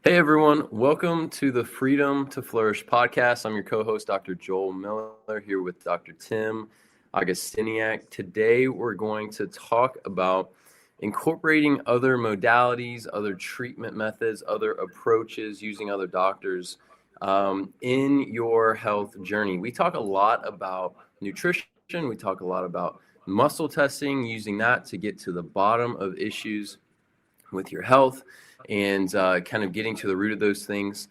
Hey everyone, welcome to the Freedom to Flourish podcast. I'm your co-host, Dr. Joel Miller, here with Dr. Tim Augustiniak. Today we're going to talk about incorporating other modalities, other treatment methods, other approaches, using other doctors in your health journey. We talk a lot about nutrition. We talk a lot about muscle testing, using that to get to the bottom of issues with your health and kind of getting to the root of those things.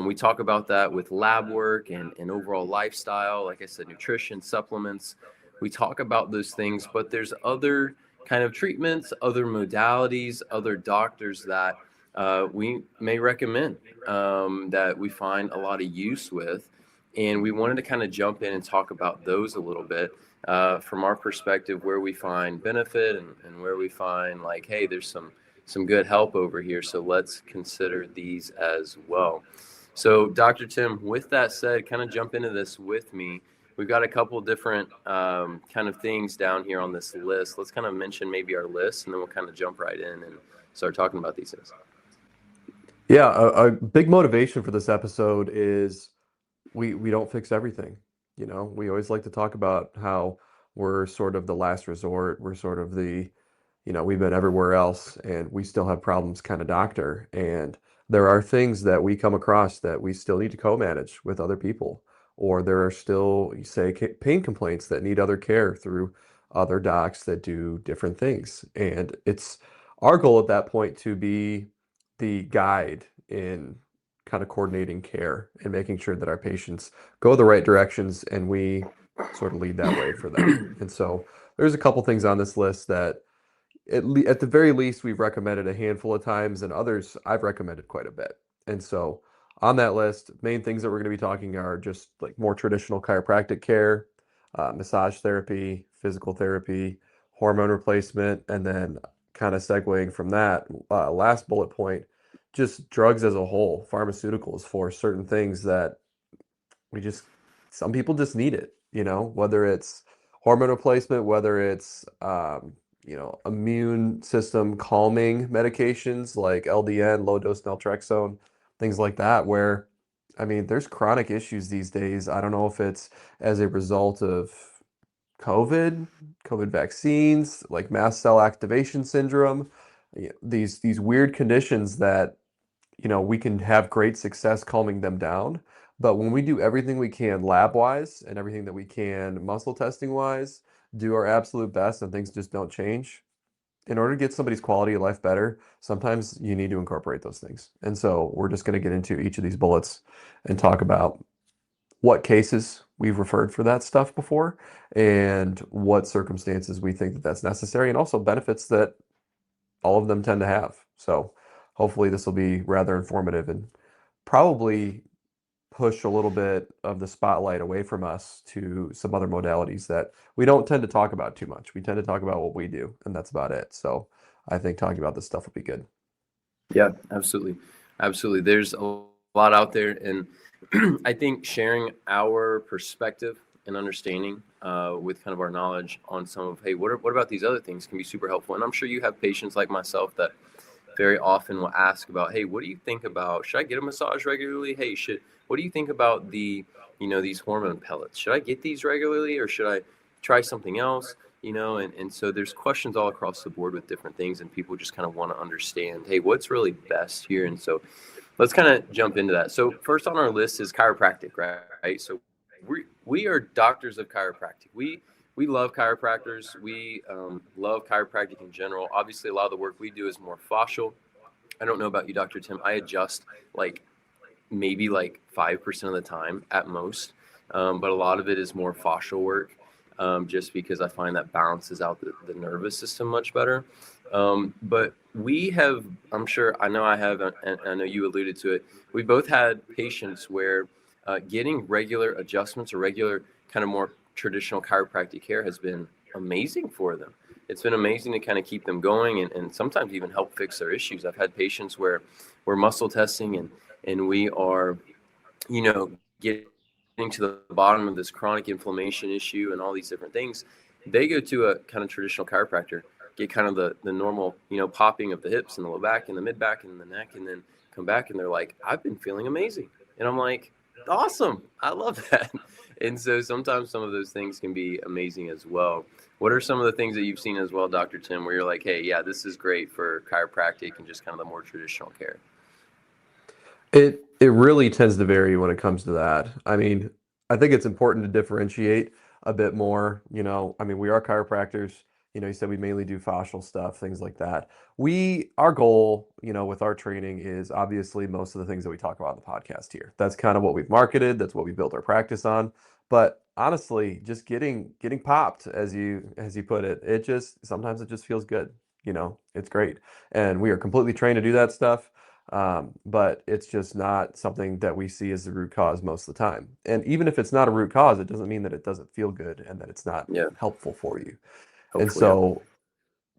We talk about that with lab work and overall lifestyle, like I said, nutrition, supplements. We talk about those things, but there's other kind of treatments, other modalities, other doctors that we may recommend that we find a lot of use with. And we wanted to kind of jump in and talk about those a little bit from our perspective, where we find benefit and where we find like, hey, there's some good help over here. So let's consider these as well. So Dr. Tim, with that said, kind of jump into this with me. We've got a couple different kind of things down here on this list. Let's kind of mention maybe our list, and then we'll kind of jump right in and start talking about these things. Yeah, a big motivation for this episode is we don't fix everything. We always like to talk about how we're sort of the last resort. We're sort of we've been everywhere else and we still have problems kind of doctor. And there are things that we come across that we still need to co-manage with other people, or there are still, say, pain complaints that need other care through other docs that do different things. And it's our goal at that point to be the guide in kind of coordinating care and making sure that our patients go the right directions and we sort of lead that way for them. And so there's a couple things on this list that at the very least we've recommended a handful of times, and others I've recommended quite a bit. And so on that list, main things that we're going to be talking are just like more traditional chiropractic care, massage therapy, physical therapy, hormone replacement, and then kind of segueing from that, last bullet point, just drugs as a whole, pharmaceuticals for certain things that some people just need it, whether it's hormone replacement, whether it's, immune system calming medications like LDN, low dose naltrexone, things like that, where, I mean, there's chronic issues these days. I don't know if it's as a result of COVID vaccines, like mast cell activation syndrome, these weird conditions that, we can have great success calming them down. But when we do everything we can lab wise and everything that we can muscle testing wise, do our absolute best and things just don't change. In order to get somebody's quality of life better, sometimes you need to incorporate those things. And so we're just going to get into each of these bullets and talk about what cases we've referred for that stuff before and what circumstances we think that that's necessary, and also benefits that all of them tend to have. So hopefully this will be rather informative and probably push a little bit of the spotlight away from us to some other modalities that we don't tend to talk about too much. We tend to talk about what we do, and that's about it. So I think talking about this stuff will be good. Yeah, absolutely. Absolutely. There's a lot out there. And I think sharing our perspective and understanding with kind of our knowledge on some of, hey, what about these other things can be super helpful. And I'm sure you have patients like myself that very often will ask about, hey, what do you think about, should I get a massage regularly? Hey, what do you think about these hormone pellets? Should I get these regularly or should I try something else? And so there's questions all across the board with different things, and people just kind of want to understand, hey, what's really best here? And so let's kind of jump into that. So first on our list is chiropractic, right? So we are doctors of chiropractic. We love chiropractors. We love chiropractic in general. Obviously, a lot of the work we do is more fascial. I don't know about you, Dr. Tim. I adjust maybe 5% of the time at most, but a lot of it is more fascial work, just because I find that balances out the nervous system much better. But we have, I'm sure, I know I have, and I know you alluded to it, we both had patients where getting regular adjustments or regular kind of more traditional chiropractic care has been amazing for them. It's been amazing to kind of keep them going and sometimes even help fix their issues. I've had patients where we're muscle testing and we are, getting to the bottom of this chronic inflammation issue and all these different things. They go to a kind of traditional chiropractor. get kind of the normal, popping of the hips and the low back and the mid back and the neck, and then come back and they're like, I've been feeling amazing. And I'm like, awesome. I love that. And so sometimes some of those things can be amazing as well. What are some of the things that you've seen as well, Dr. Tim, where you're like, hey, yeah, this is great for chiropractic and just kind of the more traditional care? It really tends to vary when it comes to that. I mean, I think it's important to differentiate a bit more. I mean, we are chiropractors. You said we mainly do fascial stuff, things like that. Our goal, with our training is obviously most of the things that we talk about in the podcast here. That's kind of what we've marketed. That's what we built our practice on. But honestly, just getting popped, as you put it, sometimes it just feels good. It's great, and we are completely trained to do that stuff. But it's just not something that we see as the root cause most of the time. And even if it's not a root cause, it doesn't mean that it doesn't feel good and that it's not Yeah, helpful for you. And helpful. Yeah, so,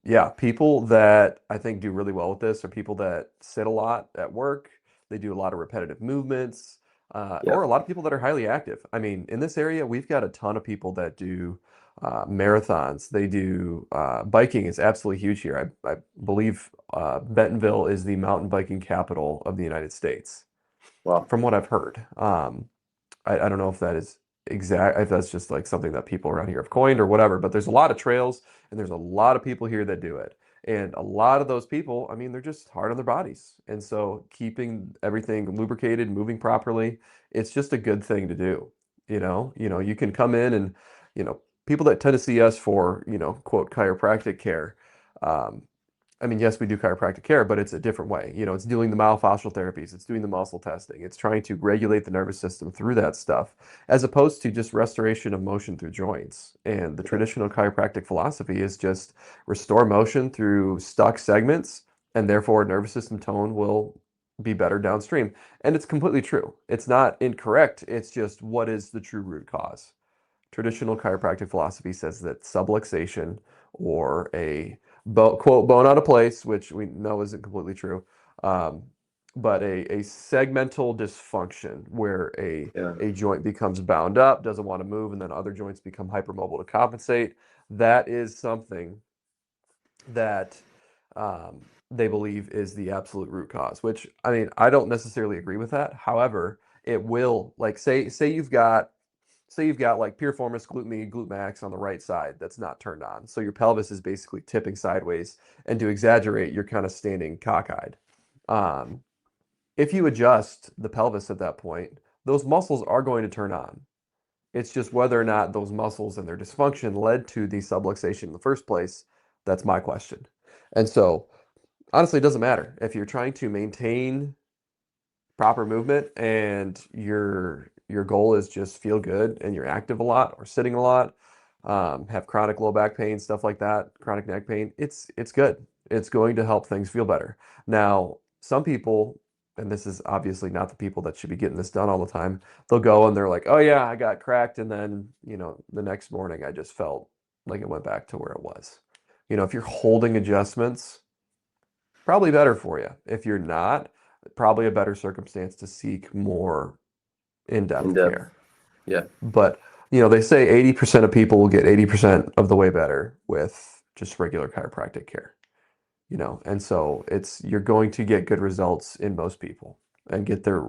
yeah, people that I think do really well with this are people that sit a lot at work. They do a lot of repetitive movements, yeah. or a lot of people that are highly active. I mean, in this area, we've got a ton of people that do marathons. They do biking is absolutely huge here. I believe Bentonville is the mountain biking capital of the United States, Wow. from what I've heard. I don't know if that is exact, if that's just like something that people around here have coined or whatever, but there's a lot of trails and there's a lot of people here that do it. And a lot of those people, I mean, they're just hard on their bodies. And so keeping everything lubricated, moving properly, it's just a good thing to do. You can come in and, people that tend to see us for, quote, chiropractic care. Um, I mean, yes, we do chiropractic care, but it's a different way. It's doing the myofascial therapies, it's doing the muscle testing, it's trying to regulate the nervous system through that stuff, as opposed to just restoration of motion through joints. And the Yeah, traditional chiropractic philosophy is just restore motion through stuck segments, and therefore nervous system tone will be better downstream. And it's completely true. It's not incorrect. It's just what is the true root cause? Traditional chiropractic philosophy says that subluxation, or a quote bone out of place, which we know isn't completely true, um, but a segmental dysfunction where yeah, a joint becomes bound up, doesn't want to move, and then other joints become hypermobile to compensate. That is something that they believe is the absolute root cause, which, I mean, I don't necessarily agree with that. However, it will, like, say you've got like piriformis, glute med, glute max on the right side that's not turned on. So your pelvis is basically tipping sideways, and to exaggerate, you're kind of standing cockeyed. Um, if you adjust the pelvis at that point, those muscles are going to turn on. It's just whether or not those muscles and their dysfunction led to the subluxation in the first place. That's my question. And so, honestly, it doesn't matter if you're trying to maintain proper movement and your goal is just feel good and you're active a lot or sitting a lot, have chronic low back pain, stuff like that, chronic neck pain, it's good. It's going to help things feel better. Now, some people, and this is obviously not the people that should be getting this done all the time, they'll go and they're like, oh yeah, I got cracked, and then the next morning I just felt like it went back to where it was. If you're holding adjustments, probably better for you. If you're not, probably a better circumstance to seek more in in-depth depth. care. Yeah, But, they say 80% of people will get 80% of the way better with just regular chiropractic care, and so you're going to get good results in most people and get their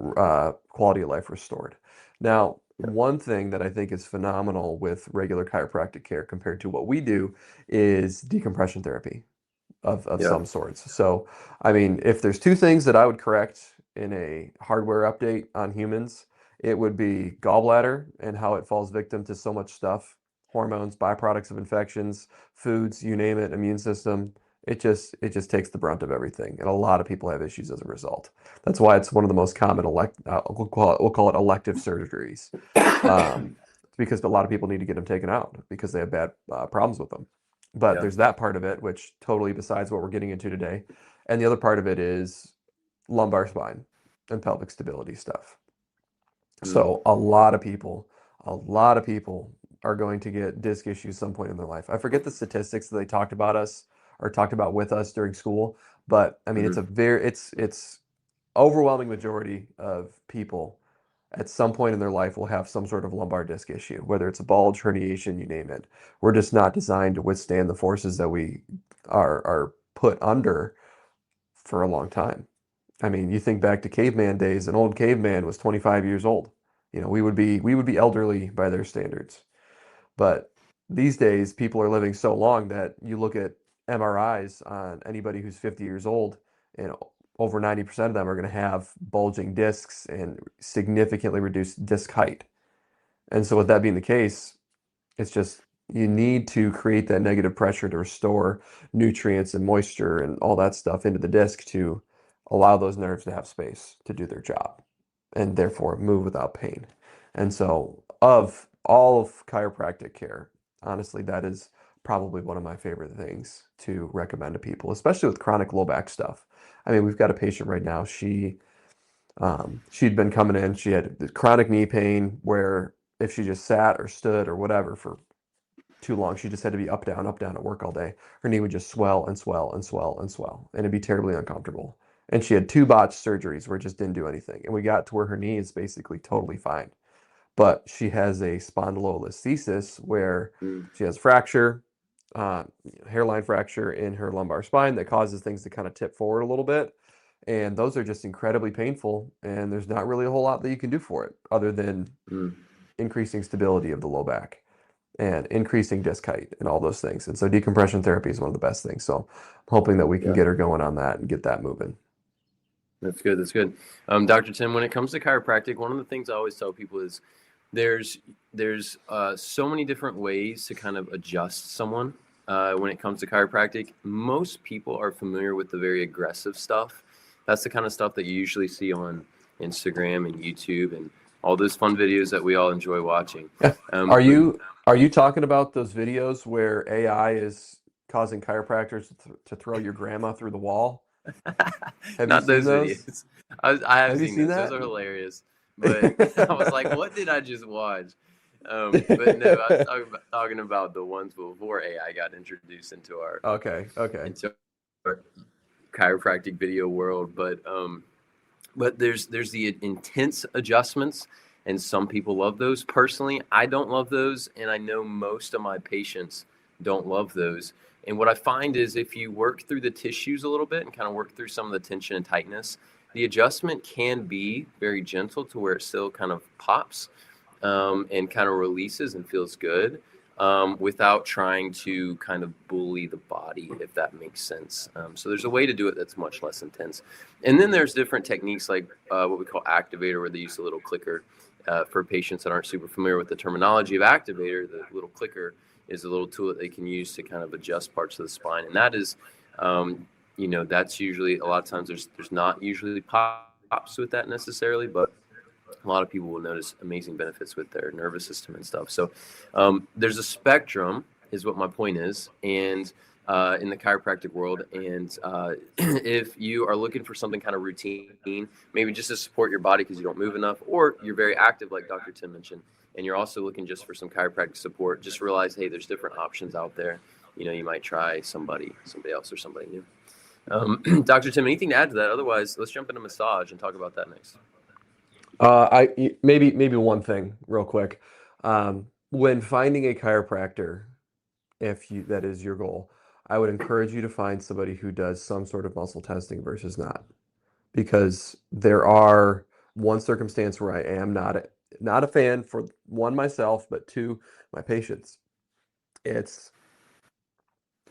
quality of life restored. Now, yeah, one thing that I think is phenomenal with regular chiropractic care compared to what we do is decompression therapy of yeah, some sorts. So, I mean, if there's two things that I would correct in a hardware update on humans, it would be gallbladder and how it falls victim to so much stuff, hormones, byproducts of infections, foods, you name it, immune system. It just takes the brunt of everything, and a lot of people have issues as a result. That's why it's one of the most common we'll call it elective surgeries, um, because a lot of people need to get them taken out because they have bad problems with them. But yeah. there's that part of it, which totally besides what we're getting into today. And the other part of it is lumbar spine and pelvic stability stuff. Mm. So a lot of people are going to get disc issues some point in their life. I forget the statistics that they talked about us or talked about with us during school, but I mean Hmm. it's overwhelming majority of people at some point in their life will have some sort of lumbar disc issue, whether it's a bulge, herniation, you name it. We're just not designed to withstand the forces that we are put under for a long time. I mean, you think back to caveman days, an old caveman was 25 years old. We would be elderly by their standards. But these days, people are living so long that you look at MRIs on anybody who's 50 years old, and over 90% of them are going to have bulging discs and significantly reduced disc height. And so, with that being the case, it's just you need to create that negative pressure to restore nutrients and moisture and all that stuff into the disc to allow those nerves to have space to do their job and therefore move without pain. And so, of all of chiropractic care, honestly, that is probably one of my favorite things to recommend to people, especially with chronic low back stuff. I mean, we've got a patient right now. She'd been coming in. She had this chronic knee pain where if she just sat or stood or whatever for too long, she just had to be up, down at work all day. Her knee would just swell and swell and swell and swell, and it'd be terribly uncomfortable. And she had 2 botched surgeries where it just didn't do anything. And we got to where her knee is basically totally fine. But she has a spondylolisthesis where Mm. she has fracture, hairline fracture in her lumbar spine that causes things to kind of tip forward a little bit. And those are just incredibly painful. And there's not really a whole lot that you can do for it other than Mm. increasing stability of the low back and increasing disc height and all those things. And so decompression therapy is one of the best things. So I'm hoping that we can Yeah. get her going on that and get that moving. That's good. That's good. Dr. Tim, when it comes to chiropractic, one of the things I always tell people is there's so many different ways to kind of adjust someone when it comes to chiropractic. Most people are familiar with the very aggressive stuff. That's the kind of stuff that you usually see on Instagram and YouTube and all those fun videos that we all enjoy watching. Are you talking about those videos where AI is causing chiropractors to throw your grandma through the wall? Have Not you seen those those? videos. I have Have you seen seen those. that? Those are hilarious. But I was like, what did I just watch? But no, I was talking about the ones before AI got introduced into our Okay. chiropractic video world. But there's the intense adjustments, and some people love those. Personally, I don't love those, and I know most of my patients don't love those. And what I find is if you work through the tissues a little bit and kind of work through some of the tension and tightness, the adjustment can be very gentle to where it still kind of pops and kind of releases and feels good without trying to kind of bully the body, if that makes sense. So there's a way to do it that's much less intense. And then there's different techniques like what we call activator, where they use a little clicker. For patients that aren't super familiar with the terminology of activator, the little clicker is a little tool that they can use to kind of adjust parts of the spine. And that is, that's usually a lot of times there's not usually pops with that necessarily, but a lot of people will notice amazing benefits with their nervous system and stuff. So there's a spectrum is what my point is. And in the chiropractic world. And if you are looking for something kind of routine, maybe just to support your body because you don't move enough, or you're very active, like Dr. Tim mentioned, and you're also looking just for some chiropractic support, just realize, hey, there's different options out there. You might try somebody else or somebody new. Dr. Tim, anything to add to that? Otherwise, let's jump into massage and talk about that next. Maybe one thing real quick. When finding a chiropractor, if that is your goal, I would encourage you to find somebody who does some sort of muscle testing versus not, because there are one circumstance where I am not a fan for one myself, but two my patients. It's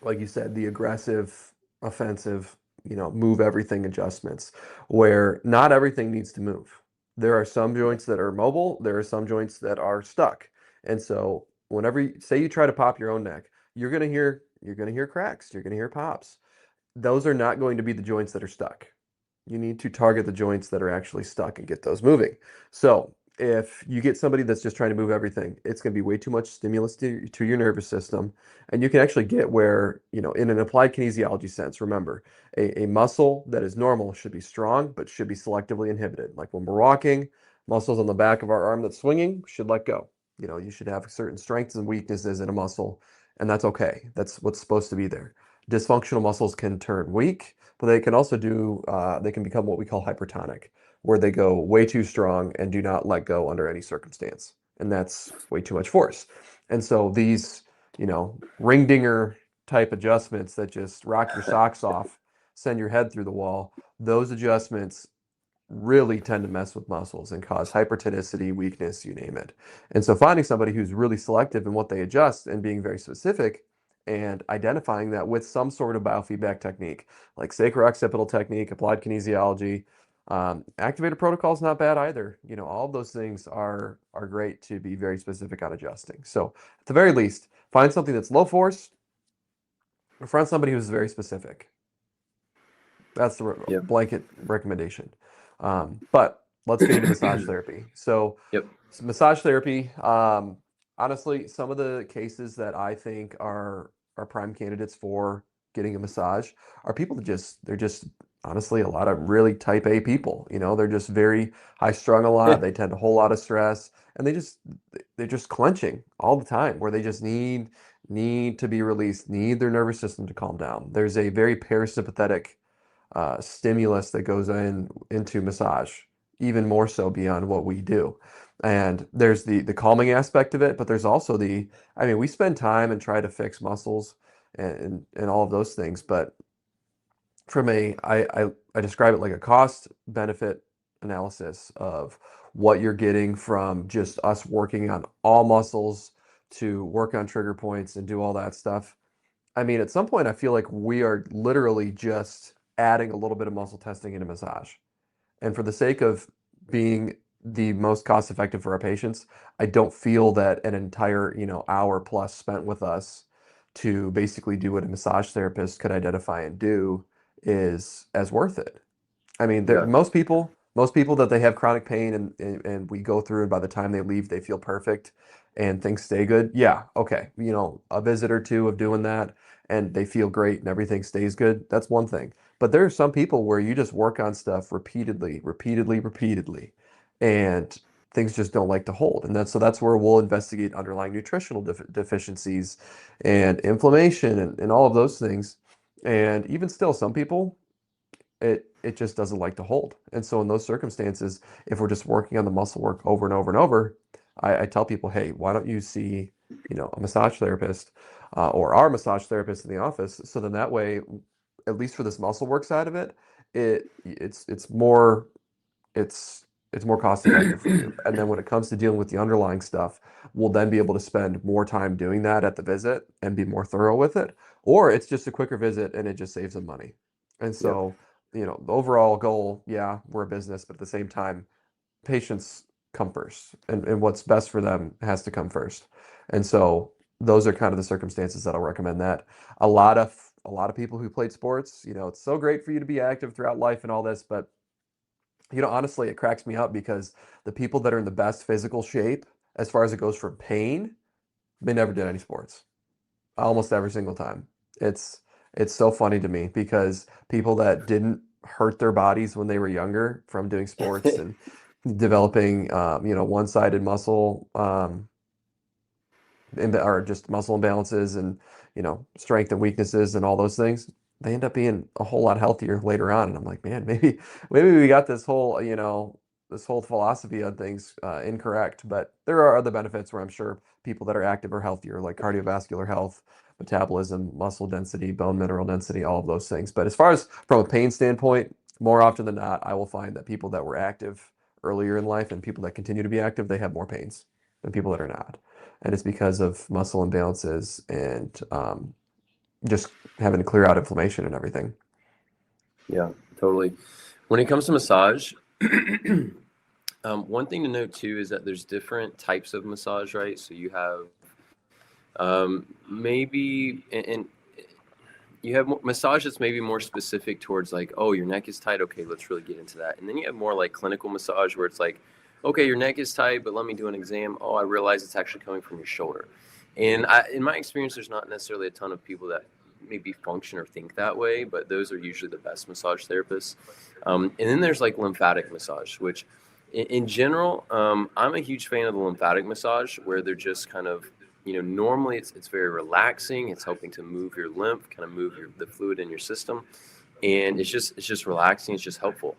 like you said, the aggressive, offensive, move everything adjustments, where not everything needs to move. There are some joints that are mobile, there are some joints that are stuck. And so whenever say you try to pop your own neck, you're going to hear cracks, you're going to hear pops. Those are not going to be the joints that are stuck. You need to target the joints that are actually stuck and get those moving. So if you get somebody that's just trying to move everything, it's going to be way too much stimulus to your nervous system. And you can actually get where, in an applied kinesiology sense, remember, a muscle that is normal should be strong, but should be selectively inhibited. Like when we're walking, muscles on the back of our arm that's swinging should let go. You should have certain strengths and weaknesses in a muscle, and that's okay. That's what's supposed to be there. dysfunctional muscles can turn weak, but they can also they can become what we call hypertonic, where they go way too strong and do not let go under any circumstance. And that's way too much force. And so these, ring dinger type adjustments that just rock your socks off, send your head through the wall, those adjustments really tend to mess with muscles and cause hypertonicity, weakness, you name it. And so finding somebody who's really selective in what they adjust and being very specific and identifying that with some sort of biofeedback technique, like sacro-occipital technique, applied kinesiology, activated protocol is not bad either. All of those things are great to be very specific on adjusting. So at the very least, find something that's low force or find somebody who's very specific. That's the Yep. blanket recommendation. But let's get into massage therapy. So Yep. massage therapy, honestly, some of the cases that I think are prime candidates for getting a massage are people they're just honestly a lot of really type A people. They're just very high strung a lot. They tend to hold a lot of stress, and they're just clenching all the time, where they just need to be released, need their nervous system to calm down. There's a very parasympathetic stimulus that goes into massage, even more so beyond what we do. And there's the calming aspect of it, but there's also we spend time and try to fix muscles and all of those things. But from I describe it like a cost benefit analysis of what you're getting from just us working on all muscles to work on trigger points and do all that stuff. At some point, I feel like we are literally just adding a little bit of muscle testing into massage. And for the sake of being the most cost effective for our patients, I don't feel that an entire, hour plus spent with us to basically do what a massage therapist could identify and do is as worth it. Yeah. Most people that they have chronic pain and we go through, and by the time they leave, they feel perfect and things stay good. Yeah, okay. A visit or two of doing that and they feel great and everything stays good. That's one thing. But there are some people where you just work on stuff repeatedly, repeatedly, repeatedly, and things just don't like to hold. And that's where we'll investigate underlying nutritional deficiencies and inflammation and all of those things. And even still, some people, it just doesn't like to hold. And so in those circumstances, if we're just working on the muscle work over and over and over, I tell people, hey, why don't you see, a massage therapist or our massage therapist in the office? So then that way, at least for this muscle work side of it, it's more it's more cost effective for you. And then when it comes to dealing with the underlying stuff, we'll then be able to spend more time doing that at the visit and be more thorough with it. Or it's just a quicker visit and it just saves them money. And Yep. so, the overall goal, yeah, we're a business, but at the same time, patients come first and what's best for them has to come first. And so those are kind of the circumstances that I'll recommend that. A lot of people who played sports, it's so great for you to be active throughout life and all this, but honestly, it cracks me up because the people that are in the best physical shape, as far as it goes for pain, they never did any sports. Almost every single time. It's so funny to me because people that didn't hurt their bodies when they were younger from doing sports and developing, one-sided muscle, or just muscle imbalances and, strength and weaknesses and all those things, they end up being a whole lot healthier later on. And I'm like, man, maybe we got this whole philosophy on things incorrect. But there are other benefits where I'm sure people that are active are healthier, like cardiovascular health, metabolism, muscle density, bone mineral density, all of those things. But as far as from a pain standpoint, more often than not, I will find that people that were active earlier in life and people that continue to be active, they have more pains than people that are not. And it's because of muscle imbalances and just having to clear out inflammation and everything. Yeah, totally. When it comes to massage, one thing to note too is that there's different types of massage, right? So you have maybe, and you have massage that's maybe more specific towards like, oh, your neck is tight. Okay, let's really get into that. And then you have more like clinical massage where it's like, okay, your neck is tight, but let me do an exam. Oh, I realize it's actually coming from your shoulder. And in my experience, there's not necessarily a ton of people that maybe function or think that way, but those are usually the best massage therapists. And then there's like lymphatic massage, which in general, I'm a huge fan of the lymphatic massage where they're just kind of Normally it's very relaxing. It's helping to move your lymph, kind of move the fluid in your system, and it's just relaxing. It's just helpful.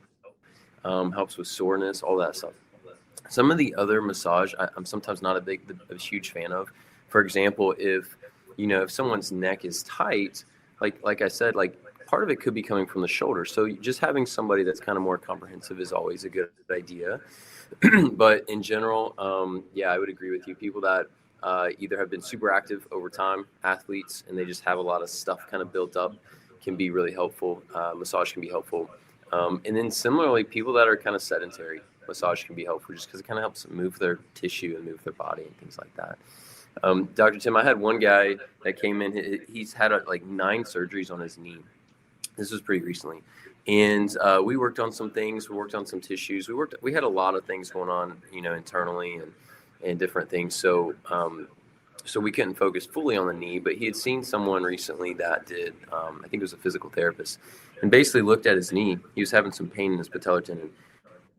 Helps with soreness, all that stuff. Some of the other massage I'm sometimes not a huge fan of. For example, if someone's neck is tight, like I said, like part of it could be coming from the shoulder. So just having somebody that's kind of more comprehensive is always a good idea. But in general, yeah, I would agree with you. People that either have been super active over time, athletes, and they just have a lot of stuff kind of built up, can be really helpful. Massage can be helpful. And then similarly, people that are kind of sedentary, massage can be helpful just because it kind of helps move their tissue and move their body and things like that. Dr. Tim, I had one guy that came in. He's had like 9 surgeries on his knee. This was pretty recently. And we worked on some things. We worked on some tissues. We had a lot of things going on, internally and different things. So we couldn't focus fully on the knee, but he had seen someone recently that did, I think it was a physical therapist, and basically looked at his knee. He was having some pain in his patellar tendon,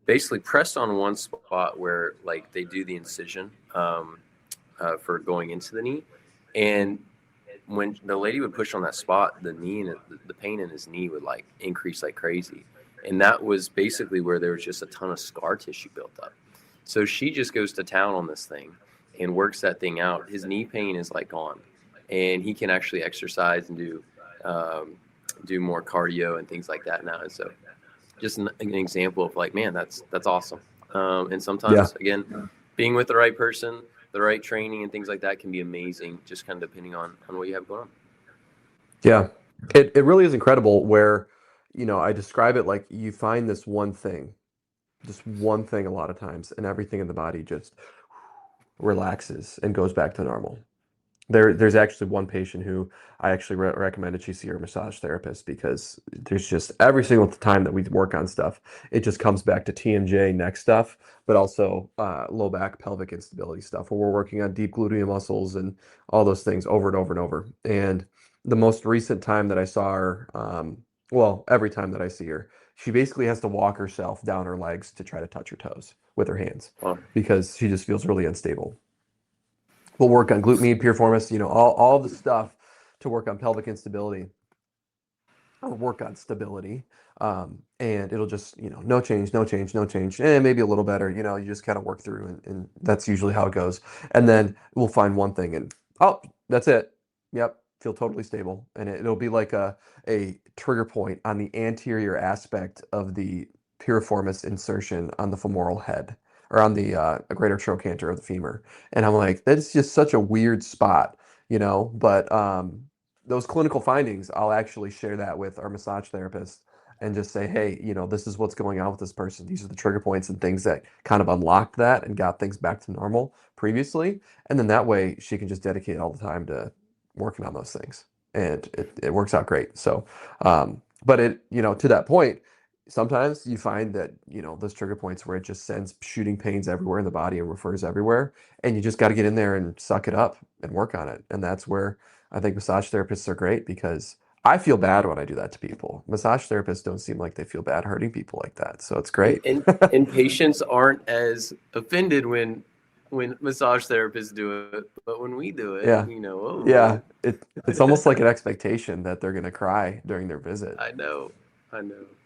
basically pressed on one spot where like they do the incision for going into the knee. And when the lady would push on that spot, the pain in his knee would like increase like crazy. And that was basically where there was just a ton of scar tissue built up. So she just goes to town on this thing and works that thing out. His knee pain is like gone, and he can actually exercise and do more cardio and things like that now. And so just an example of like, man, that's awesome. And sometimes, again, being with the right person, the right training and things like that can be amazing, just kind of depending on what you have going on. Yeah, it really is incredible where, I describe it like you find this one thing, just one thing a lot of times, and everything in the body just relaxes and goes back to normal. There's actually one patient who I actually recommended she see her massage therapist because there's just every single time that we work on stuff, it just comes back to TMJ neck stuff, but also low back pelvic instability stuff where we're working on deep gluteal muscles and all those things over and over and over. And the most recent time that I saw her, well, every time that I see her, she basically has to walk herself down her legs to try to touch her toes with her hands because she just feels really unstable. We'll work on glute med, piriformis, all the stuff to work on pelvic instability or work on stability. And it'll just, no change, no change, no change, and maybe a little better, you just kind of work through and that's usually how it goes. And then we'll find one thing and, oh, that's it. Yep. Feel totally stable. And it'll be like a trigger point on the anterior aspect of the piriformis insertion on the femoral head or on the greater trochanter of the femur. And I'm like, that's just such a weird spot, but those clinical findings, I'll actually share that with our massage therapist and just say, hey, this is what's going on with this person. These are the trigger points and things that kind of unlocked that and got things back to normal previously. And then that way she can just dedicate all the time to working on those things. And it works out great. So, but to that point, sometimes you find that, those trigger points where it just sends shooting pains everywhere in the body and refers everywhere. And you just got to get in there and suck it up and work on it. And that's where I think massage therapists are great because I feel bad when I do that to people. Massage therapists don't seem like they feel bad hurting people like that. So it's great. And patients aren't as offended when massage therapists do it, but when we do it, yeah, it's almost like an expectation that they're going to cry during their visit. I know.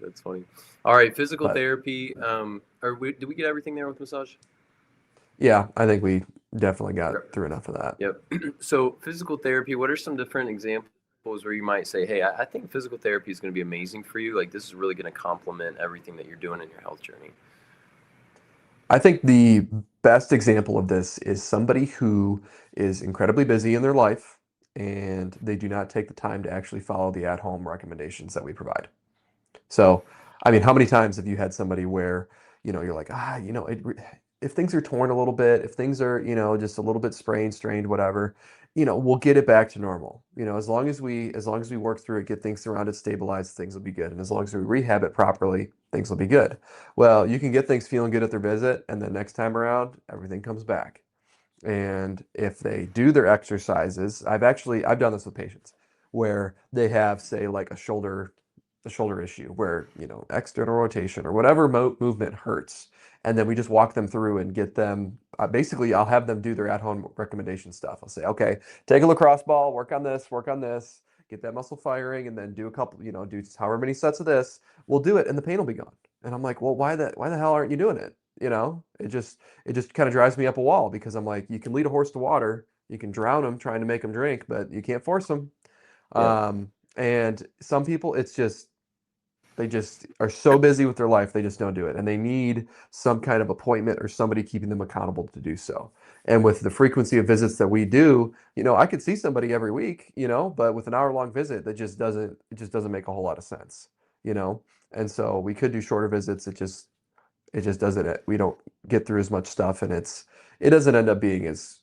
That's funny. All right, physical therapy. Did we get everything there with massage? Yeah, I think we definitely got through enough of that. Yep. So physical therapy, what are some different examples where you might say, hey, I think physical therapy is going to be amazing for you. Like this is really going to complement everything that you're doing in your health journey. I think the best example of this is somebody who is incredibly busy in their life and they do not take the time to actually follow the at-home recommendations that we provide. So, I mean, how many times have you had somebody where, you're like, if things are torn a little bit, if things are, just a little bit sprained, strained, whatever, we'll get it back to normal. As long as we work through it, get things surrounded, stabilized, things will be good. And as long as we rehab it properly, things will be good. Well, you can get things feeling good at their visit, and then next time around, everything comes back. And if they do their exercises, I've done this with patients where they have, say, like a shoulder the shoulder issue where, external rotation or whatever movement hurts. And then we just walk them through and get them, basically, I'll have them do their at-home recommendation stuff. I'll say, okay, take a lacrosse ball, work on this, get that muscle firing, and then do a couple, do however many sets of this. We'll do it, and the pain will be gone. And I'm like, well, why the hell aren't you doing it? It just kind of drives me up a wall because I'm like, you can lead a horse to water, you can drown them trying to make them drink, but you can't force them. Yeah. And some people, they just are so busy with their life, they just don't do it. And they need some kind of appointment or somebody keeping them accountable to do so. And with the frequency of visits that we do, I could see somebody every week, but with an hour-long visit, it just doesn't make a whole lot of sense, you know? And so we could do shorter visits. It just doesn't, we don't get through as much stuff, and it doesn't end up being as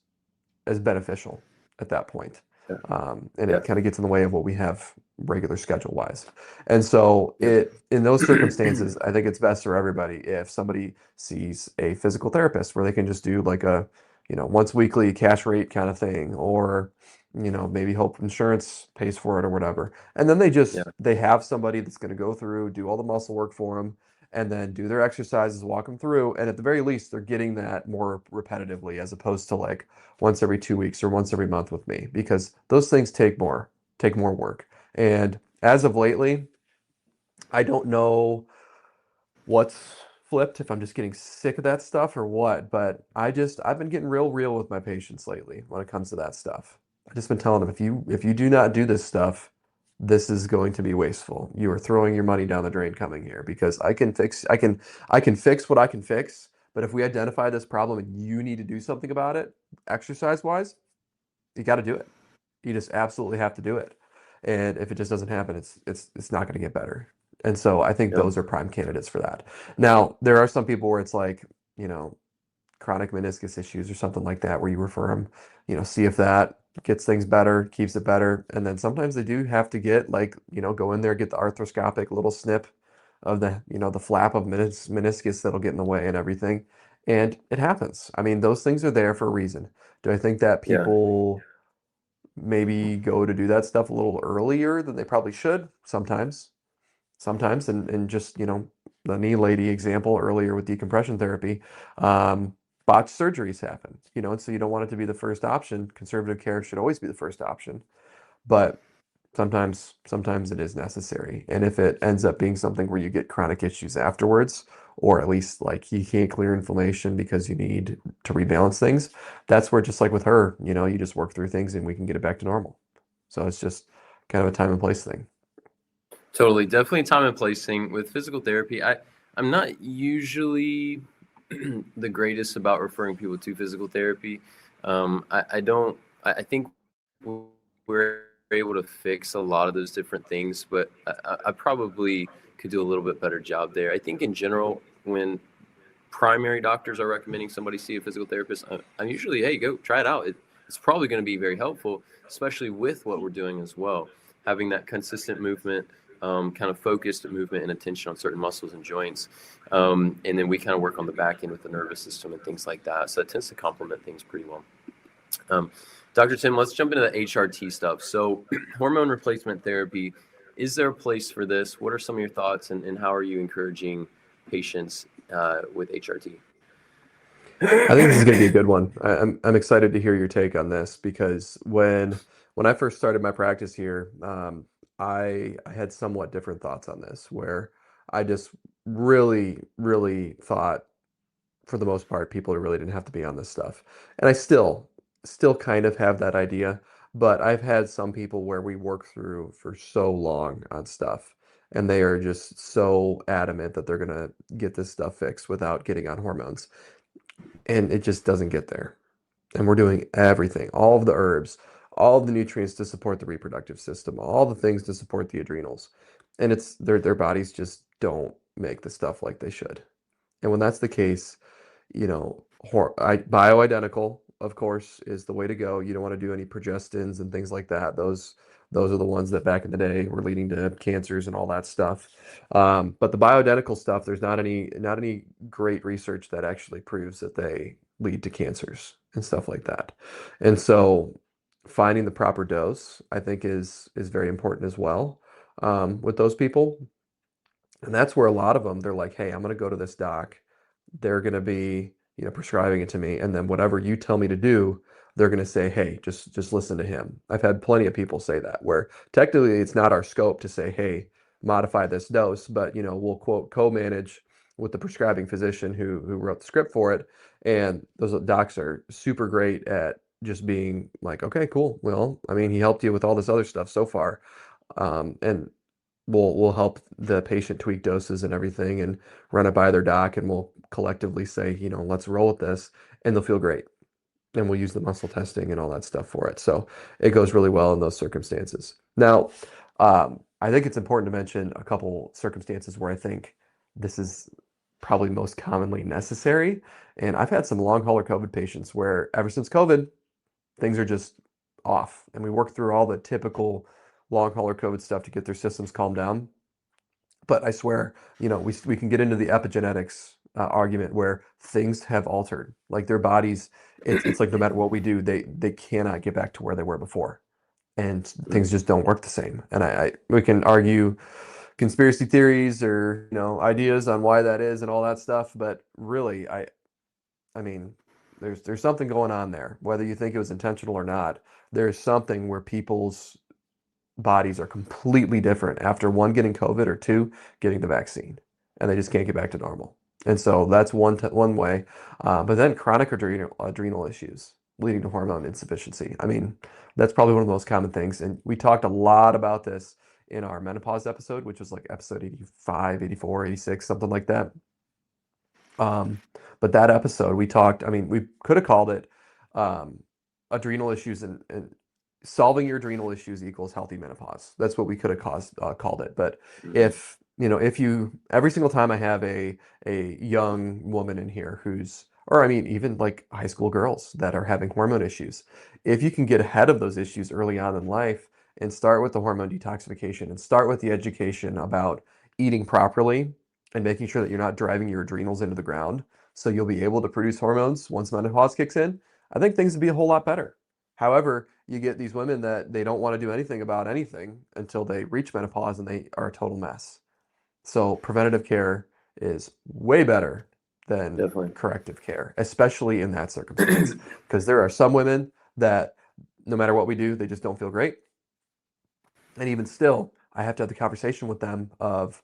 beneficial at that point. Yeah. And Yeah. it kind of gets in the way of what we have regular schedule wise. And so in those circumstances, I think it's best for everybody if somebody sees a physical therapist where they can just do like a, once weekly cash rate kind of thing, or, maybe hope insurance pays for it or whatever. And then Yeah. they have somebody that's going to go through, do all the muscle work for them, and then do their exercises, walk them through. And at the very least, they're getting that more repetitively as opposed to like once every 2 weeks or once every month with me, because those things take more work. And as of lately, I don't know what's flipped, if I'm just getting sick of that stuff or what, but I've been getting real with my patients lately when it comes to that stuff. I've just been telling them, if you do not do this stuff, this is going to be wasteful. You are throwing your money down the drain coming here, because I can fix what I can fix, but if we identify this problem and you need to do something about it, exercise wise, you got to do it. You just absolutely have to do it. And if it just doesn't happen, it's not going to get better. And so I think Yeah. those are prime candidates for that. Now, there are some people where it's like, chronic meniscus issues or something like that, where you refer them, see if that gets things better, keeps it better. And then sometimes they do have to get like, go in there, get the arthroscopic little snip of the flap of meniscus that'll get in the way and everything. And it happens. I mean, those things are there for a reason. Do I think that Yeah. people maybe go to do that stuff a little earlier than they probably should? Sometimes, and just, the knee lady example earlier with decompression therapy, botched surgeries happen, and so you don't want it to be the first option. Conservative care should always be the first option, but sometimes it is necessary. And if it ends up being something where you get chronic issues afterwards, or at least like you can't clear inflammation because you need to rebalance things, that's where, just like with her, you just work through things and we can get it back to normal. So it's just kind of a time and place thing. Totally. Definitely time and place thing. With physical therapy, I'm not usually the greatest about referring people to physical therapy. I don't, I think we're able to fix a lot of those different things, but I probably could do a little bit better job there. I think in general, when primary doctors are recommending somebody see a physical therapist, I'm usually, hey, go try it out. It's probably going to be very helpful, especially with what we're doing as well. Having that consistent movement, kind of focused movement and attention on certain muscles and joints. And then we kind of work on the back end with the nervous system and things like that. So it tends to complement things pretty well. Dr. Tim, let's jump into the HRT stuff. So hormone replacement therapy, is there a place for this? What are some of your thoughts, and how are you encouraging patients with HRT? I think this is going to be a good one. I'm excited to hear your take on this, because when I first started my practice here, I had somewhat different thoughts on this, where I just really thought, for the most part, people really didn't have to be on this stuff. And I still kind of have that idea, but I've had some people where we work through for so long on stuff, and they are just so adamant that they're going to get this stuff fixed without getting on hormones. And it just doesn't get there. And we're doing everything, all of the herbs, all of the nutrients to support the reproductive system, all the things to support the adrenals. And it's their bodies just don't make the stuff like they should. And when that's the case, bioidentical, of course, is the way to go. You don't want to do any progestins and things like that. Those are the ones that back in the day were leading to cancers and all that stuff. But the bioidentical stuff, there's not any great research that actually proves that they lead to cancers and stuff like that. And so finding the proper dose, I think, is very important as well, with those people. And that's where a lot of them, they're like, hey, I'm going to go to this doc. They're going to be, prescribing it to me. And then whatever you tell me to do, they're going to say, hey, just listen to him. I've had plenty of people say that, where technically it's not our scope to say, hey, modify this dose, but, we'll quote co-manage with the prescribing physician who wrote the script for it. And those docs are super great at just being like, okay, cool. Well, I mean, he helped you with all this other stuff so far. And we'll help the patient tweak doses and everything and run it by their doc, and we'll collectively say, let's roll with this, and they'll feel great. And we'll use the muscle testing and all that stuff for it. So it goes really well in those circumstances. Now, I think it's important to mention a couple circumstances where I think this is probably most commonly necessary. And I've had some long hauler COVID patients where ever since COVID, things are just off. And we work through all the typical long hauler COVID stuff to get their systems calmed down. But I swear, we can get into the epigenetics argument where things have altered. Like their bodies, it's like no matter what we do, they cannot get back to where they were before, and things just don't work the same. And we can argue conspiracy theories or ideas on why that is and all that stuff. But really, I mean, there's something going on there. Whether you think it was intentional or not, there's something where people's bodies are completely different after one getting COVID or two getting the vaccine, and they just can't get back to normal. And so that's one way. But then chronic adrenal issues leading to hormone insufficiency. I mean, that's probably one of the most common things. And we talked a lot about this in our menopause episode, which was like episode 85, 84, 86, something like that. But that episode we talked, I mean, we could have called it adrenal issues and solving your adrenal issues equals healthy menopause. That's what we could have called it. But if you every single time I have a young woman in here or I mean, even like high school girls that are having hormone issues, if you can get ahead of those issues early on in life and start with the hormone detoxification and start with the education about eating properly and making sure that you're not driving your adrenals into the ground, so you'll be able to produce hormones once menopause kicks in, I think things would be a whole lot better. However, you get these women that they don't want to do anything about anything until they reach menopause and they are a total mess. So preventative care is way better than Definitely. corrective care, especially in that circumstance, because there are some women that no matter what we do, they just don't feel great. And even still, I have to have the conversation with them of,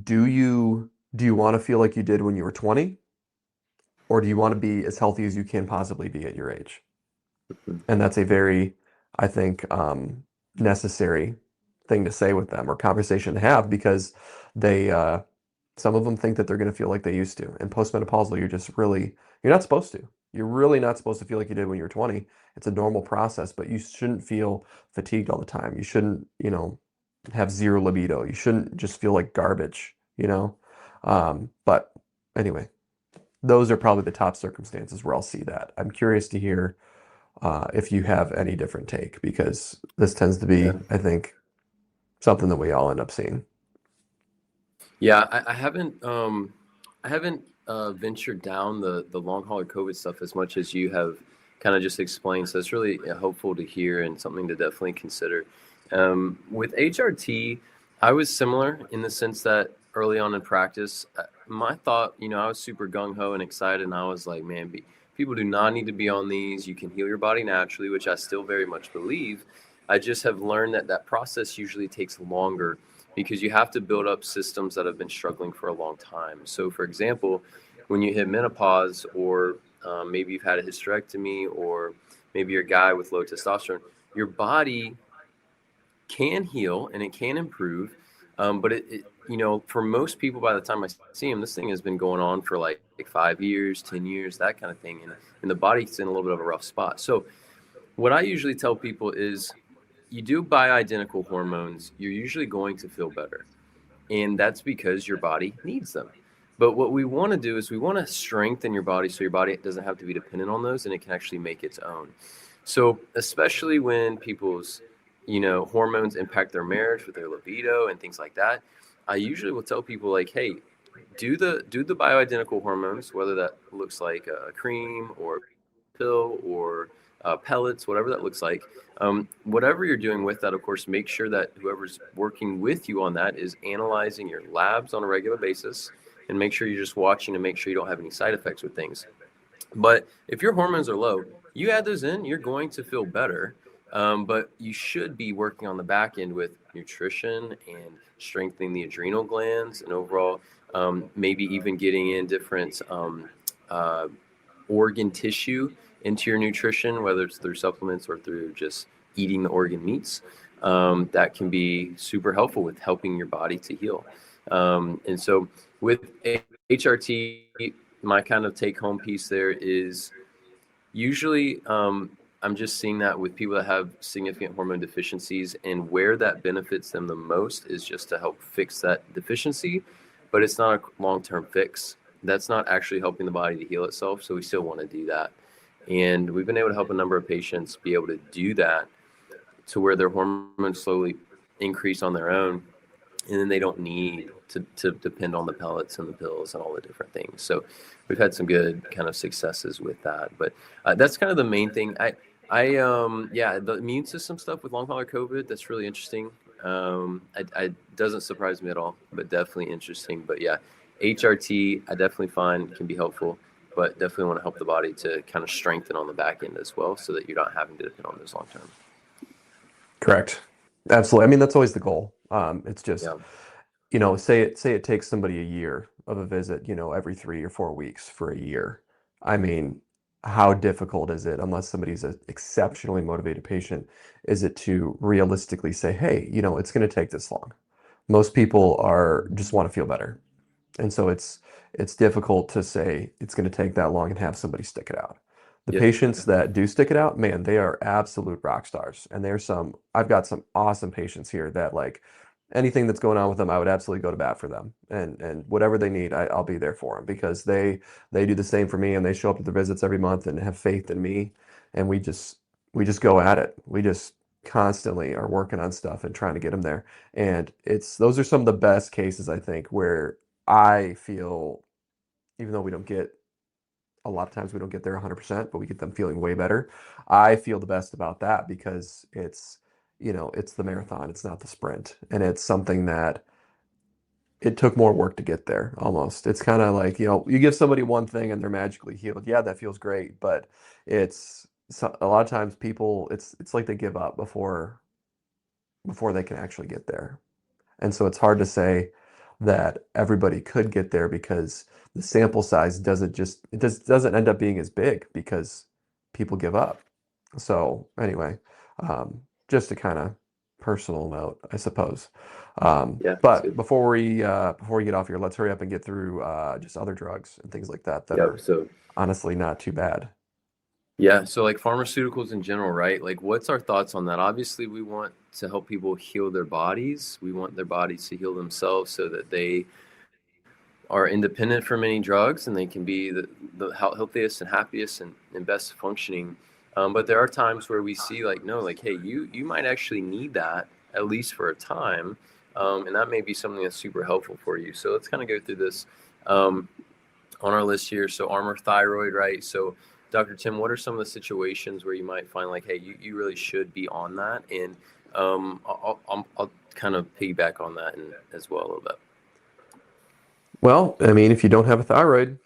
do you want to feel like you did when you were 20, or do you want to be as healthy as you can possibly be at your age? And that's a very, I think, necessary thing to say with them, or conversation to have, because they, some of them think that they're going to feel like they used to. And postmenopausal, you're not supposed to. You're really not supposed to feel like you did when you were 20. It's a normal process, but you shouldn't feel fatigued all the time. You shouldn't, have zero libido. You shouldn't just feel like garbage. But anyway, those are probably the top circumstances where I'll see that. I'm curious to hear if you have any different take, because this tends to be, Yeah. I think, something that we all end up seeing. Yeah, I haven't ventured down the long hauler COVID stuff as much as you have kind of just explained. So it's really hopeful to hear and something to definitely consider. With HRT, I was similar in the sense that early on in practice, my thought, I was super gung ho and excited, and I was like, man, people do not need to be on these. You can heal your body naturally, which I still very much believe. I just have learned that process usually takes longer because you have to build up systems that have been struggling for a long time. So, for example, when you hit menopause, or maybe you've had a hysterectomy, or maybe you're a guy with low testosterone, your body can heal and it can improve. But for most people, by the time I see them, this thing has been going on for like 5 years, 10 years, that kind of thing. And the body's in a little bit of a rough spot. So what I usually tell people is, you do bioidentical hormones, you're usually going to feel better. And that's because your body needs them. But what we want to do is we want to strengthen your body so your body doesn't have to be dependent on those, and it can actually make its own. So especially when people's, hormones impact their marriage with their libido and things like that, I usually will tell people like, hey, do the bioidentical hormones, whether that looks like a cream or a pill or pellets, whatever that looks like. Whatever you're doing with that, of course, make sure that whoever's working with you on that is analyzing your labs on a regular basis, and make sure you're just watching to make sure you don't have any side effects with things. But if your hormones are low, you add those in, you're going to feel better. But you should be working on the back end with nutrition and strengthening the adrenal glands and overall, maybe even getting in different uh, organ tissue into your nutrition, whether it's through supplements or through just eating the organ meats. That can be super helpful with helping your body to heal. And so with HRT, my kind of take home piece there is usually I'm just seeing that with people that have significant hormone deficiencies, and where that benefits them the most is just to help fix that deficiency, but it's not a long-term fix. That's not actually helping the body to heal itself, so we still want to do that. And we've been able to help a number of patients be able to do that to where their hormones slowly increase on their own, and then they don't need to depend on the pellets and the pills and all the different things. So we've had some good kind of successes with that, but that's kind of the main thing. Yeah, the immune system stuff with long hauler COVID, that's really interesting. I doesn't surprise me at all, but definitely interesting. But yeah, HRT I definitely find can be helpful, but definitely want to help the body to kind of strengthen on the back end as well, so that you're not having to depend on those long term. Correct. Absolutely. I mean, that's always the goal. It's just, Yeah. say it takes somebody a year of a visit, every 3 or 4 weeks for a year. I mean, how difficult is it, unless somebody's an exceptionally motivated patient, is it to realistically say, hey, it's going to take this long? Most people are just want to feel better. And so it's difficult to say it's going to take that long and have somebody stick it out. The Yeah. patients that do stick it out, man, they are absolute rock stars. And I've got some awesome patients here that, like, anything that's going on with them, I would absolutely go to bat for them. And whatever they need, I'll be there for them, because they do the same for me, and they show up at the visits every month and have faith in me. And we just go at it. We just constantly are working on stuff and trying to get them there. And those are some of the best cases, I think, where I feel, even though a lot of times we don't get there 100%, but we get them feeling way better. I feel the best about that, because it's the marathon, it's not the sprint. And it's something that it took more work to get there almost. It's kind of like, you give somebody one thing and they're magically healed. Yeah, that feels great, but a lot of times people, it's like they give up before they can actually get there. And so it's hard to say that everybody could get there, because the sample size doesn't end up being as big, because people give up. So anyway, just a kind of personal note, I suppose. Yeah. But before we get off here, let's hurry up and get through just other drugs and things like that Yeah. are So honestly not too bad. yeah, so like pharmaceuticals in general, right? Like, what's our thoughts on that? Obviously, we want to help people heal their bodies. We want their bodies to heal themselves so that they are independent from any drugs, and they can be the healthiest and happiest and best functioning. But there are times where we see, like, no, like, hey, you might actually need that, at least for a time. And that may be something that's super helpful for you. So let's kind of go through this on our list here. So Armour thyroid, right? So Dr. Tim, what are some of the situations where you might find, like, hey, you really should be on that? And I'll kind of piggyback on that as well a little bit. Well, I mean, if you don't have a thyroid,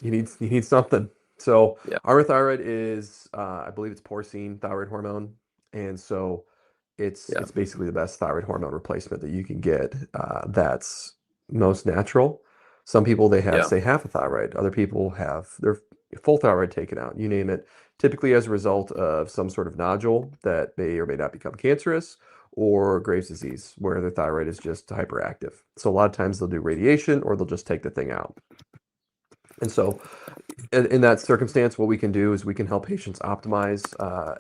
you need something. So Yeah. Armour thyroid is, I believe it's porcine thyroid hormone, and so it's basically the best thyroid hormone replacement that you can get. That's most natural. Some people, they have, say, half a thyroid. Other people have their full thyroid taken out. You name it. Typically as a result of some sort of nodule that may or may not become cancerous, or Graves' disease, where their thyroid is just hyperactive. So a lot of times they'll do radiation, or they'll just take the thing out. And so in that circumstance, what we can do is we can help patients optimize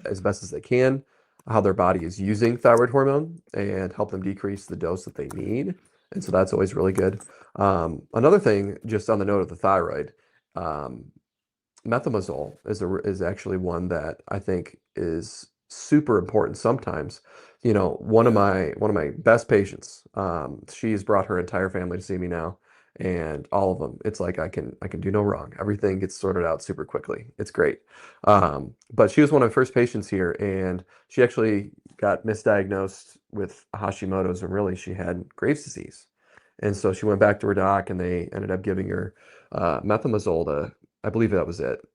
as best as they can how their body is using thyroid hormone, and help them decrease the dose that they need. And so that's always really good. Another thing, just on the note of the thyroid, methimazole is actually one that I think is super important sometimes. One of my best patients, she's brought her entire family to see me now, and all of them, it's like I can do no wrong. Everything gets sorted out super quickly. It's great. But she was one of the first patients here, and she actually got misdiagnosed with Hashimoto's, and really she had Graves' disease. And so she went back to her doc, and they ended up giving her methimazole to, I believe that was it.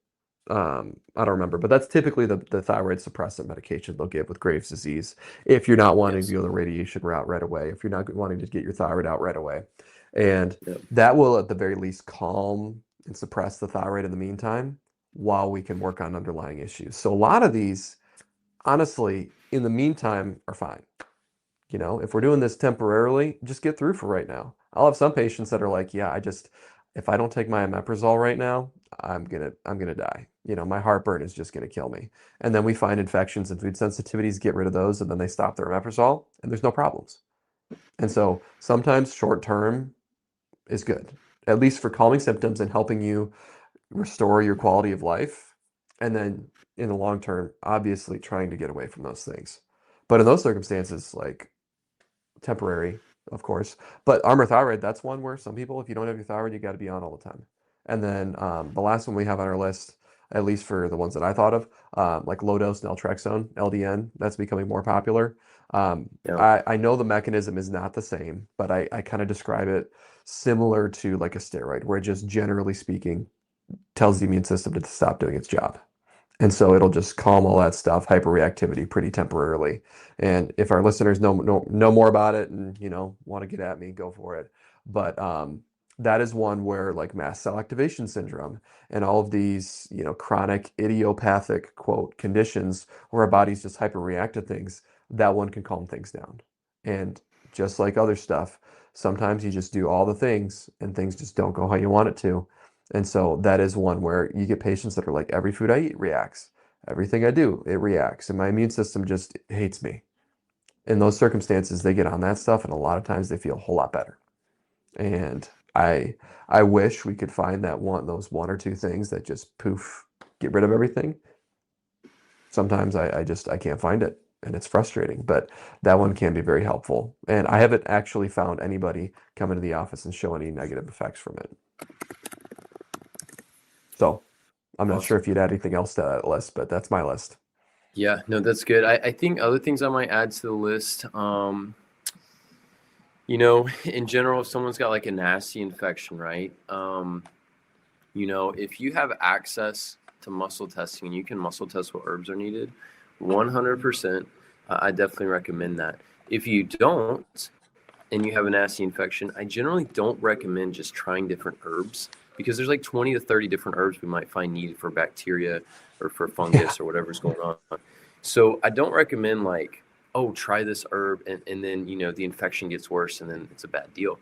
I don't remember, but that's typically the thyroid suppressant medication they'll give with Graves' disease if you're not wanting to Yes. go the radiation route right away, if you're not wanting to get your thyroid out right away. And Yep. that will at the very least calm and suppress the thyroid in the meantime while we can work on underlying issues. So a lot of these, honestly, in the meantime, are fine. If we're doing this temporarily, just get through for right now. I'll have some patients that are like, yeah, if I don't take my omeprazole right now, I'm gonna die. My heartburn is just gonna kill me. And then we find infections and food sensitivities, get rid of those, and then they stop their omeprazole, and there's no problems. And so sometimes short term is good, at least for calming symptoms and helping you restore your quality of life. And then in the long term, obviously trying to get away from those things. But in those circumstances, like temporary, of course. But armor thyroid, that's one where some people, if you don't have your thyroid, you got to be on all the time. And then the last one we have on our list, at least for the ones that I thought of, like low dose naltrexone, LDN, that's becoming more popular. Yep. I know the mechanism is not the same, but I kind of describe it similar to like a steroid, where it just generally speaking tells the immune system to stop doing its job. And so it'll just calm all that stuff, hyperreactivity pretty temporarily. And if our listeners know more about it and want to get at me, go for it. But that is one where like mast cell activation syndrome and all of these chronic idiopathic quote conditions where our bodies just hyperreact to things, that one can calm things down. And just like other stuff, sometimes you just do all the things and things just don't go how you want it to. And so that is one where you get patients that are like, every food I eat reacts. Everything I do, it reacts. And my immune system just hates me. In those circumstances, they get on that stuff, and a lot of times they feel a whole lot better. And I wish we could find those one or two things that just poof, get rid of everything. Sometimes I can't find it, and it's frustrating, but that one can be very helpful. And I haven't actually found anybody come into the office and show any negative effects from it. So I'm not sure Awesome. if you'd add anything else to that list, but that's my list. Yeah, no, that's good. I think other things I might add to the list, in general, if someone's got like a nasty infection, right? If you have access to muscle testing and you can muscle test what herbs are needed, 100%, I definitely recommend that. If you don't, and you have a nasty infection, I generally don't recommend just trying different herbs because there's like 20 to 30 different herbs we might find needed for bacteria or for Yeah. fungus or whatever's going on. So I don't recommend like, oh, try this herb and then, the infection gets worse and then it's a bad deal.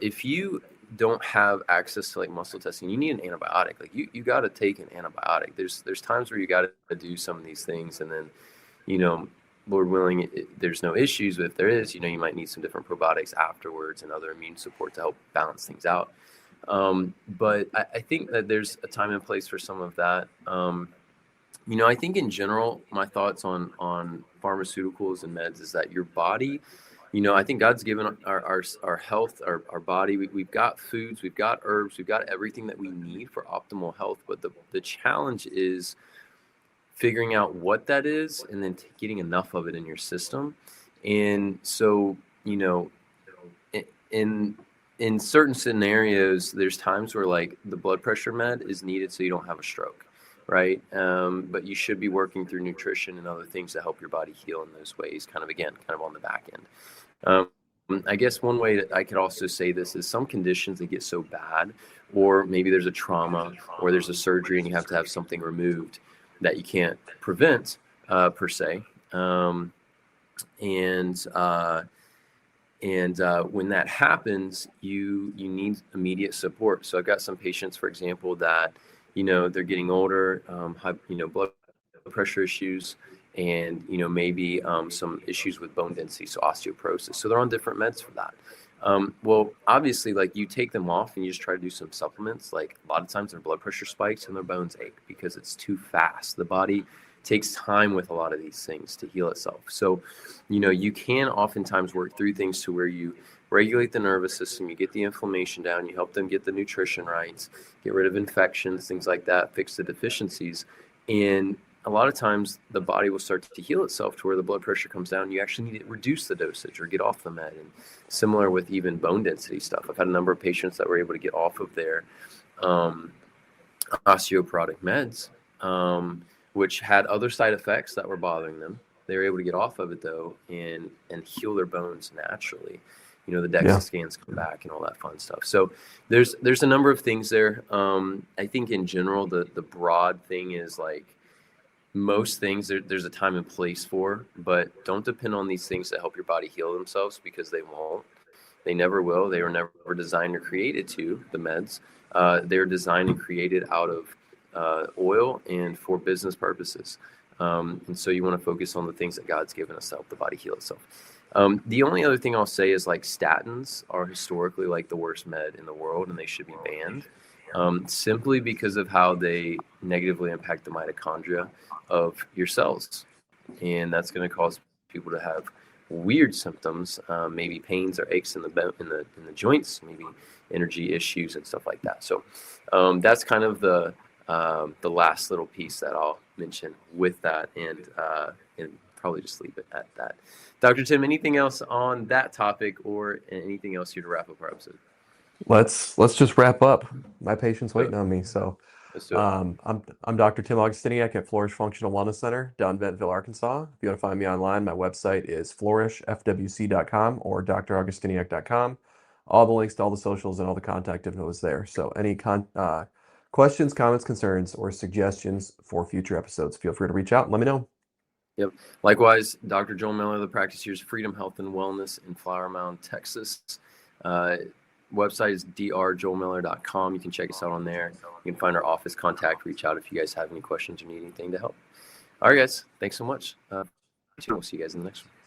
If you don't have access to like muscle testing, you need an antibiotic. Like you got to take an antibiotic. There's times where you got to do some of these things and then, you know, Lord willing, there's no issues. But if there is, you might need some different probiotics afterwards and other immune support to help balance things out. But I think that there's a time and place for some of that. I think in general, my thoughts on pharmaceuticals and meds is that your body, I think God's given our health, our body. We've got foods, we've got herbs, we've got everything that we need for optimal health. But the challenge is figuring out what that is and then getting enough of it in your system. And so, in in certain scenarios, there's times where like the blood pressure med is needed so you don't have a stroke, right? But you should be working through nutrition and other things to help your body heal in those ways, kind of on the back end. I guess one way that I could also say this is some conditions that get so bad, or maybe there's a trauma or there's a surgery and you have to have something removed that you can't prevent per se. And when that happens, you need immediate support. So I've got some patients, for example, that they're getting older, have blood pressure issues, and maybe some issues with bone density, so osteoporosis. So they're on different meds for that. Well, obviously, like you take them off and you just try to do some supplements. Like a lot of times their blood pressure spikes and their bones ache because it's too fast. The body takes time with a lot of these things to heal itself. So, you can oftentimes work through things to where you regulate the nervous system, you get the inflammation down, you help them get the nutrition right, get rid of infections, things like that, fix the deficiencies. And a lot of times the body will start to heal itself to where the blood pressure comes down. You actually need to reduce the dosage or get off the med. And similar with even bone density stuff. I've had a number of patients that were able to get off of their osteoporotic meds, which had other side effects that were bothering them. They were able to get off of it though and heal their bones naturally. The DEXA scans come back and all that fun stuff. So there's a number of things there. I think in general, the broad thing is like most things there's a time and place for, but don't depend on these things to help your body heal themselves, because they won't. They never will. They were never designed or created to, the meds. They're designed and created out of oil and for business purposes. And so you want to focus on the things that God's given us to help the body heal itself. The only other thing I'll say is like statins are historically like the worst med in the world, and they should be banned simply because of how they negatively impact the mitochondria of your cells. And that's going to cause people to have weird symptoms, maybe pains or aches in the joints, maybe energy issues and stuff like that. So that's kind of the last little piece that I'll mention with that, and probably just leave it at that. Dr. Tim, anything else on that topic or anything else here to wrap up our episode? Let's just wrap up. My patient's waiting on me. So Let's do it. I'm Dr. Tim Augustiniak at Flourish Functional Wellness Center down in Bentonville, Arkansas. If you want to find me online, my website is flourishfwc.com or draugustiniak.com. All the links to all the socials and all the contact info is there. So any questions, comments, concerns, or suggestions for future episodes, feel free to reach out and let me know. Yep. Likewise, Dr. Joel Miller, the practice here is Freedom Health and Wellness in Flower Mound, Texas. Website is drjoelmiller.com. You can check us out on there. You can find our office contact, reach out if you guys have any questions or need anything to help. All right, guys. Thanks so much. We'll see you guys in the next one.